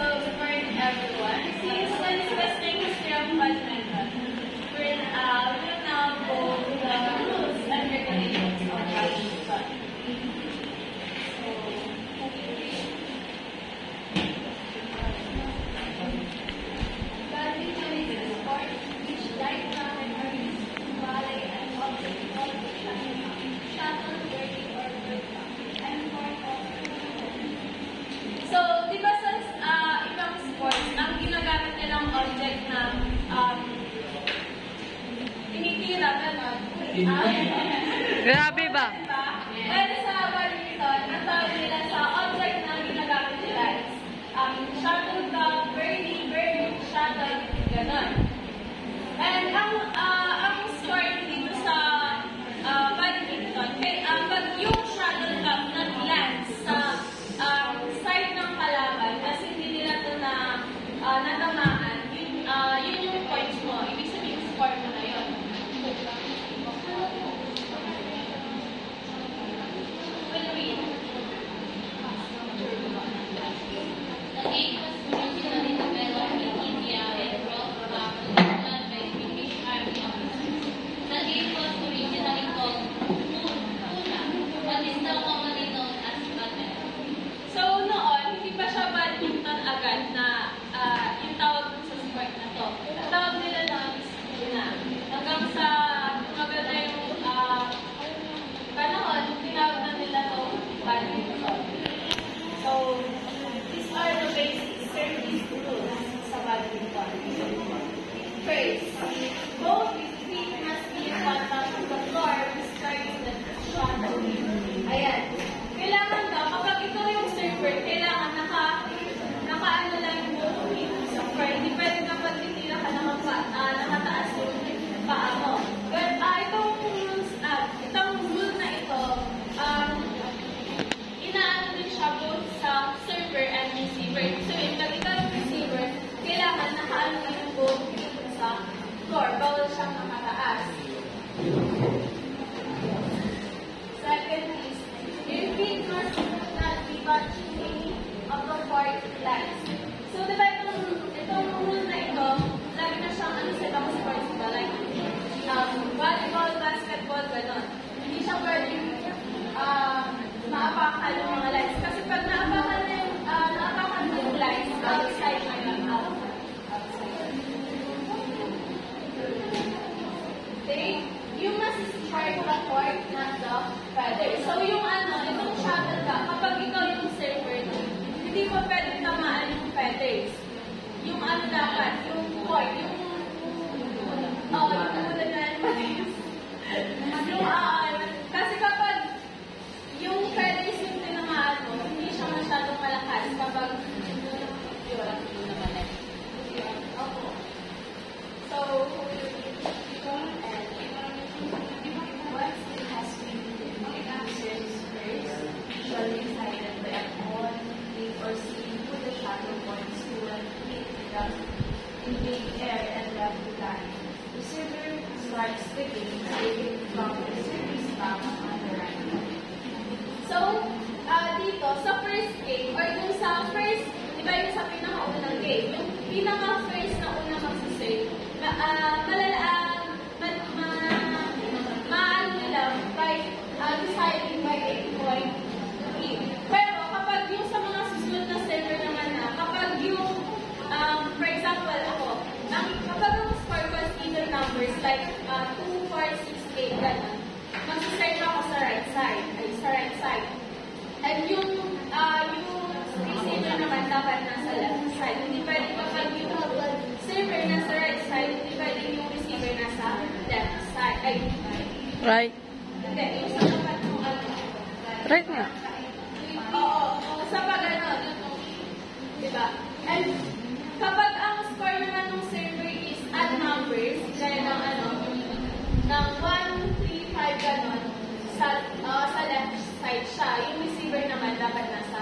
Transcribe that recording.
good morning everyone. Since discussing history of badminton, we'll now go to the rules and regulations of badminton. Badminton is a sport which light round or used to volley an object called the shuttle, birdie, or birdie, and more of. So, di ba sa ibang sports, ang ginagamit nilang object na tinitira, gano'n? Grabe ba? Pero sa badminton, ang tawag nila sa object na ginagamit nila is shuttlecock, birdie, shuttle, gano'n. And ang score dito sa badminton, pag yung shuttlecock nag-land sa side ng kalaban, kasi hindi nila ito natamaan, yun yung points mo. Ibig sabihin, score mo na yun. Will win. The game was originally developed in India and brought back to England by British Army officers. The game was originally called Una, but is now commonly known as badminton. So noon, hindi pa siya badminton agad na yung tawag sa sport na to. Ang tawag nila noon is Una. Hanggang sa maganda yung panahon, tinawag na nila to badminton. So, these are the basic service rules sa badminton. First, both feet must be in contact with the floor starting the shuttle. Ayan. Kailangan daw, kapag ito yung server, kailangan naka-ano lang yung both feet sa floor. Hindi pwede kapag titira ka nakataas yung paa mo. But itong rule na ito, inaano din siya both sa server and receiver. So, pag ikaw yung receiver, kailangan naka-ano lang yung both feet sa floor. Bawal siyang nakataas. Second is, your feet must not be touching any of the court lines. So, diba itong rule na ito, lagi na siyang sa ibang sports diba? Like, volleyball, basketball, gano'n. Hindi siya pwedeng maapakan yung mga lines. Kasi pag naapakan mo yung lines, outside na lang, outside. Okay? You must strike the court, not the feather. So, itong shuttle ka, kapag ikaw yung server, hindi mo pwedeng tamaan yung feathers. Yung dapat, yung court, yung kasi kapag yung feathers yung tinamaan mo, hindi siya masyadong malakas kapag so, once it has been service first, usually decided by a on, or seen with the shuttle points to hit the ground in mid-air and left the line. The server starts the game taking from the service back on the right. So, dito, sa first game, or yung sa first, di ba yung sa pinaka-unang game, yung pinaka-first na unang mag-save, maano nila by deciding by a point game. Pero kapag yung sa mga susunod na server naman na, kapag yung, for example, ako, kapag ang score ko is even numbers, like 2, 4, 6, 8, gano'n, mag-serve ako sa right side. And yung receiver naman dapat nasa left side. Hindi pwede kapag yung server nasa right side, hindi pwede yung receiver nasa left side. Right. Hindi, yung sa dapat yung Right nga. Oo, sa pag-ano, diba? And kapag ang score naman ng server is odd numbers, gaya ng ng 1, 3, 5, gano'n, sa left side siya, yung receiver naman dapat nasa